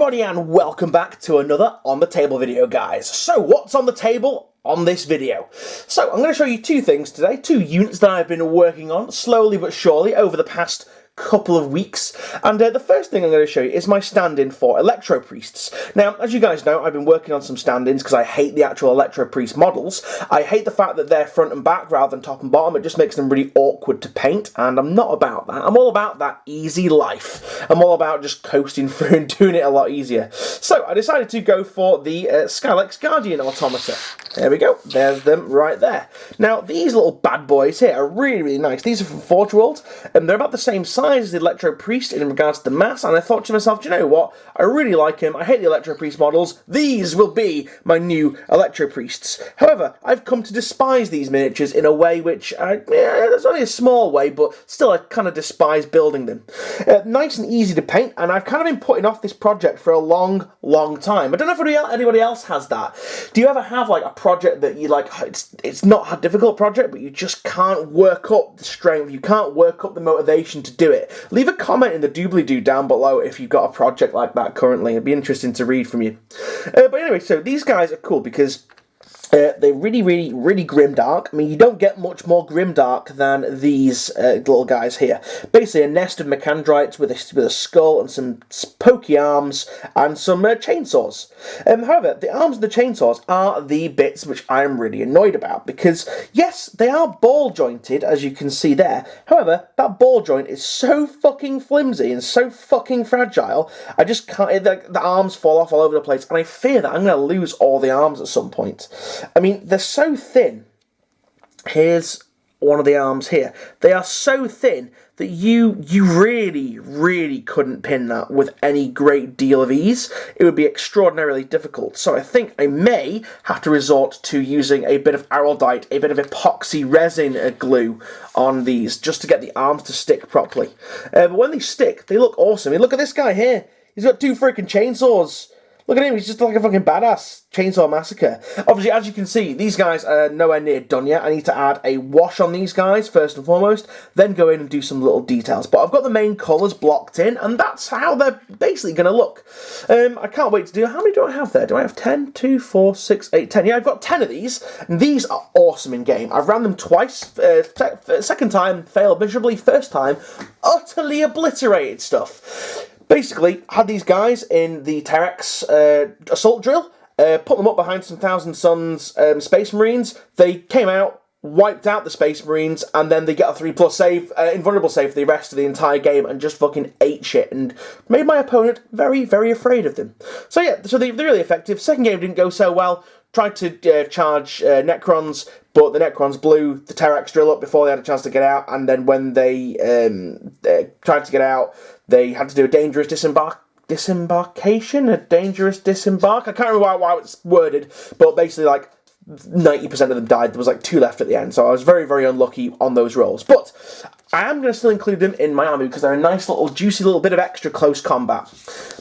everybody and welcome back to another On The Table video, guys. So what's on the table on this video? So I'm going to show you two things today, two units that I've been working on slowly but surely over the past couple of weeks, and the first thing I'm going to show you is my stand-in for Electro Priests. Now, as you guys know, I've been working on some stand-ins because I hate the actual Electro Priest models. I hate the fact that they're front and back rather than top and bottom. It just makes them really awkward to paint, and I'm not about that. I'm all about that easy life. I'm all about just coasting through and doing it a lot easier. So I decided to go for the Skylex Guardian Automata. There we go. There's them right there. Now, these little bad boys here are really, really nice. These are from Forge World, and they're about the same size as the Electro Priest in regards to the mass, and I thought to myself, do you know what? I really like him. I hate the Electro Priest models. These will be my new Electro Priests. However, I've come to despise these miniatures in a way which, it's only a small way, but still I kind of despise building them. Nice and easy to paint, and I've kind of been putting off this project for a long, long time. I don't know if anybody else has that. Do you ever have like a project that you like, it's not a difficult project, but you just can't work up the strength, you can't work up the motivation to do it? Leave a comment in the doobly-doo down below if you've got a project like that currently. It'd be interesting to read from you. But anyway, so these guys are cool because they're really, really, really grimdark. I mean, you don't get much more grimdark than these little guys here. Basically, a nest of Mechandrites with a skull and some pokey arms and some chainsaws. However, the arms and the chainsaws are the bits which I'm really annoyed about because, yes, they are ball jointed, as you can see there. However, that ball joint is so fucking flimsy and so fucking fragile. I just can't. The arms fall off all over the place, and I fear that I'm going to lose all the arms at some point. I mean, they're so thin. Here's one of the arms here. They are so thin that you really, really couldn't pin that with any great deal of ease. It would be extraordinarily difficult. So I think I may have to resort to using a bit of Araldite, a bit of epoxy resin glue on these, just to get the arms to stick properly. But when they stick, they look awesome. I mean, look at this guy here. He's got two freaking chainsaws. Look at him, he's just like a fucking badass. Chainsaw Massacre. Obviously, as you can see, these guys are nowhere near done yet. I need to add a wash on these guys, first and foremost, then go in and do some little details. But I've got the main colours blocked in, and that's how they're basically going to look. I can't wait to do... How many do I have there? Do I have 10? 2, 4, 6, 8, 10. Yeah, I've got 10 of these, and these are awesome in-game. I've ran them twice. Second time, failed miserably. First time, utterly obliterated stuff. Basically, had these guys in the Terex assault drill, put them up behind some Thousand Suns Space Marines. They came out, wiped out the Space Marines, and then they get a 3+ save, invulnerable save for the rest of the entire game, and just fucking ate shit, and made my opponent very, very afraid of them. So yeah, so they're really effective. Second game didn't go so well. Tried to charge Necrons, but the Necrons blew the Terex drill up before they had a chance to get out, and then when they tried to get out, they had to do a dangerous disembarkation? A dangerous disembark? I can't remember how it's worded, but basically like 90% of them died. There was like 2 left at the end, so I was very, very unlucky on those rolls. But I am going to still include them in my army because they're a nice little, juicy little bit of extra close combat.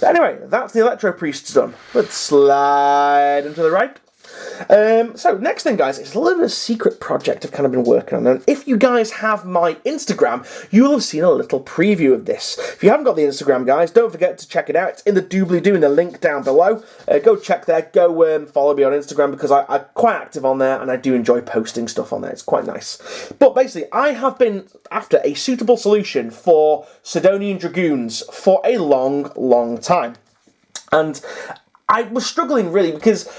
But anyway, that's the Electro Priests done. Let's slide into the right. So next thing, guys, it's a little bit of a secret project I've kind of been working on, and if you guys have my Instagram, you will have seen a little preview of this. If you haven't got the Instagram, guys, don't forget to check it out. It's in the doobly-doo in the link down below. Go check there, go follow me on Instagram because I'm quite active on there and I do enjoy posting stuff on there. It's quite nice. But basically, I have been after a suitable solution for Sidonian Dragoons for a long, long time. And I was struggling really because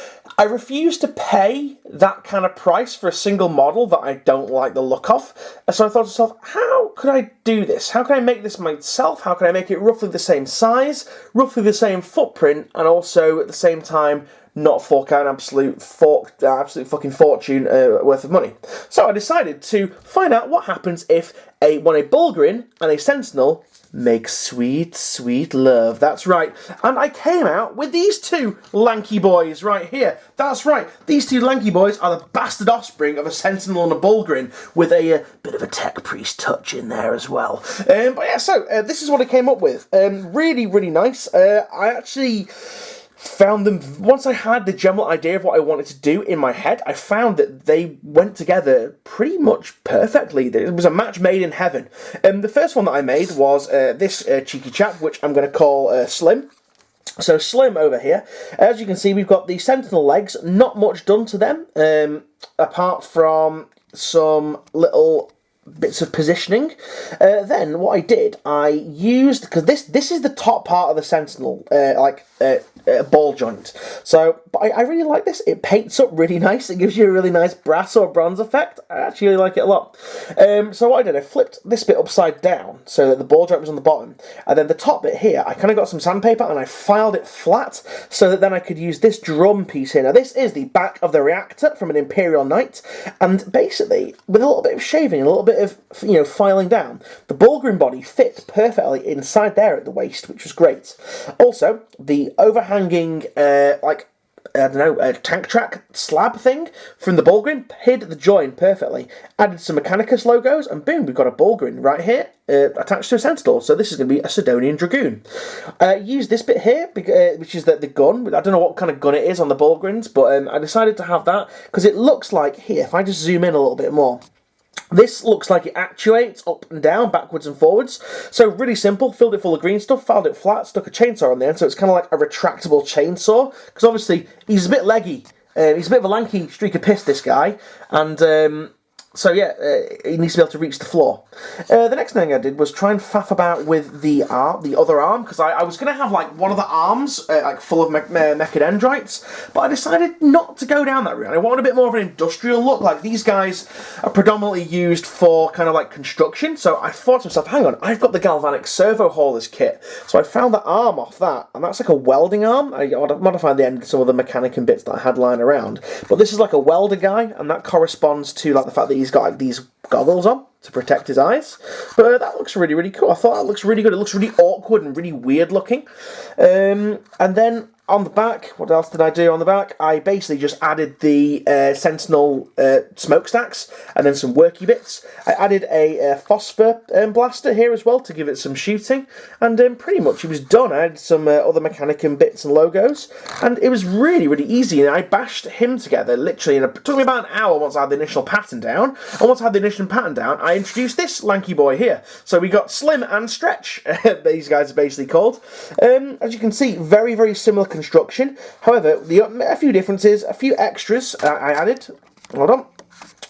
I refuse to pay that kind of price for a single model that I don't like the look of. So I thought to myself, how could I do this? How can I make this myself? How can I make it roughly the same size, roughly the same footprint, and also at the same time not fork out an absolute fucking fortune worth of money? So I decided to find out what happens if when a Bulgarin and a Sentinel make sweet, sweet love. That's right. And I came out with these two lanky boys right here. That's right. These two lanky boys are the bastard offspring of a Sentinel and a Bulgarin with a bit of a tech priest touch in there as well. But yeah, so this is what I came up with. Really, really nice. I actually found them, once I had the general idea of what I wanted to do in my head, I found that they went together pretty much perfectly. It was a match made in heaven. The first one that I made was this cheeky chap, which I'm going to call Slim. So Slim over here, as you can see, we've got the Sentinel legs, not much done to them, apart from some little bits of positioning. Then what I did, I used, because this is the top part of the Sentinel, ball joint. So, but I really like this. It paints up really nice. It gives you a really nice brass or bronze effect. I actually really like it a lot. So what I did, I flipped this bit upside down so that the ball joint was on the bottom, and then the top bit here, I kind of got some sandpaper and I filed it flat so that then I could use this drum piece here. Now this is the back of the reactor from an Imperial Knight, and basically with a little bit of shaving and a little bit of, you know, filing down, the Bullgrim body fit perfectly inside there at the waist, which was great. Also, the overhanging, a tank track slab thing from the Bullgrim hid the join perfectly. Added some Mechanicus logos, and boom, we've got a Bullgrim right here attached to a Sentinel. So this is going to be a Sidonian Dragoon. Use this bit here, which is the gun. I don't know what kind of gun it is on the Bullgrims, but I decided to have that because it looks like, here, if I just zoom in a little bit more, this looks like it actuates up and down, backwards and forwards. So really simple, filled it full of green stuff, filed it flat, stuck a chainsaw on the end, so it's kind of like a retractable chainsaw. Because obviously, he's a bit leggy. He's a bit of a lanky streak of piss, this guy. And so yeah, he needs to be able to reach the floor. The next thing I did was try and faff about with the other arm, because I was going to have like one of the arms full of mechadendrites, but I decided not to go down that route. I wanted a bit more of an industrial look. Like, these guys are predominantly used for kind of like construction, so I thought to myself, hang on, I've got the galvanic servo haulers kit, so I found the arm off that, and that's like a welding arm. I modified the end of some of the mechanic and bits that I had lying around, but this is like a welder guy, and that corresponds to like the fact that he's got like these goggles on to protect his eyes. But that looks really, really cool. I thought that looks really good. It looks really awkward and really weird looking. And then on the back, what else did I do on the back? I basically just added the Sentinel smokestacks and then some worky bits. I added a phosphor blaster here as well to give it some shooting, and pretty much it was done. I had some other Mechanicum bits and logos, and it was really, really easy. And I bashed him together literally, and it took me about an hour once I had the initial pattern down. And once I had the initial pattern down, I introduced this lanky boy here. So we got Slim and Stretch, these guys are basically called. As you can see, very, very similar construction. However, a few differences, a few extras I added, hold on,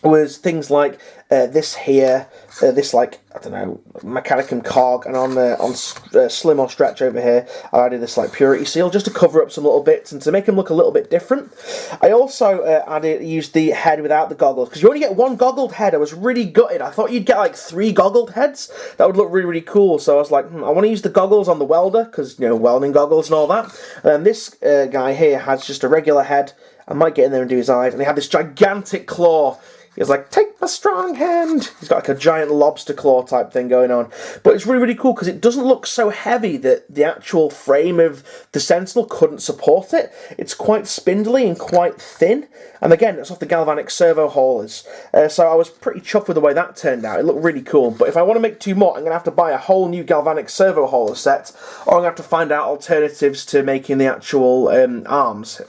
was things like this here, this like, I don't know, Mechanicum cog, and on Slim or Stretch over here, I added this like purity seal just to cover up some little bits and to make them look a little bit different. I also used the head without the goggles, because you only get one goggled head. I was really gutted. I thought you'd get like 3 goggled heads. That would look really, really cool. So I was like, I want to use the goggles on the welder, because, you know, welding goggles and all that. And then this guy here has just a regular head. I might get in there and do his eyes. And he had this gigantic claw. He was like, take my strong hand. He's got like a giant lobster claw type thing going on. But it's really, really cool because it doesn't look so heavy that the actual frame of the Sentinel couldn't support it. It's quite spindly and quite thin. And again, it's off the galvanic servo haulers. So I was pretty chuffed with the way that turned out. It looked really cool. But if I want to make 2 more, I'm going to have to buy a whole new galvanic servo hauler set. Or I'm going to have to find out alternatives to making the actual arms.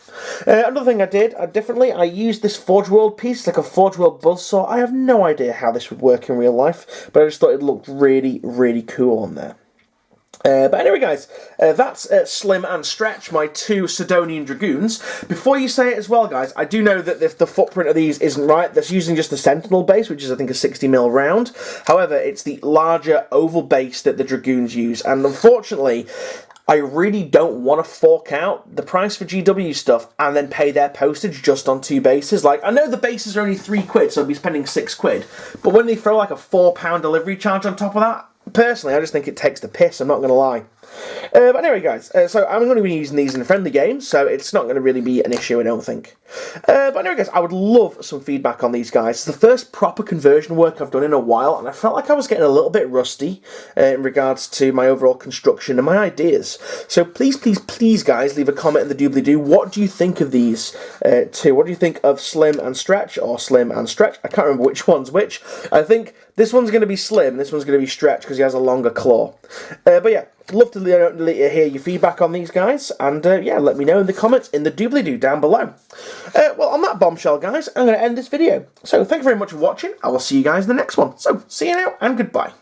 Another thing I did differently, I used this Forge World piece, like a Forge World buzzsaw. I have no idea how this would work in real life, but I just thought it looked really, really cool on there. But anyway, guys, that's Slim and Stretch, my 2 Sidonian Dragoons. Before you say it as well, guys, I do know that the footprint of these isn't right. That's using just the Sentinel base, which is, I think, a 60mm round. However, it's the larger oval base that the Dragoons use, and unfortunately, I really don't want to fork out the price for GW stuff and then pay their postage just on 2 bases. Like, I know the bases are only £3, so I'll be spending £6. But when they throw like a £4 delivery charge on top of that, personally, I just think it takes the piss, I'm not going to lie. But anyway, guys, so I'm going to be using these in friendly games, so it's not going to really be an issue, I don't think. But anyway, guys, I would love some feedback on these guys. It's the first proper conversion work I've done in a while, and I felt like I was getting a little bit rusty in regards to my overall construction and my ideas. So please, please, please, guys, leave a comment in the doobly-doo. What do you think of these 2? What do you think of Slim and Stretch, or Slim and Stretch? I can't remember which one's which. I think this one's going to be Slim, and this one's going to be Stretch, because he has a longer claw. But yeah, love to hear your feedback on these guys, and yeah, let me know in the comments in the doobly-doo down below. Well, on that bombshell, guys, I'm going to end this video. So thank you very much for watching. I will see you guys in the next one. So see you now, and goodbye.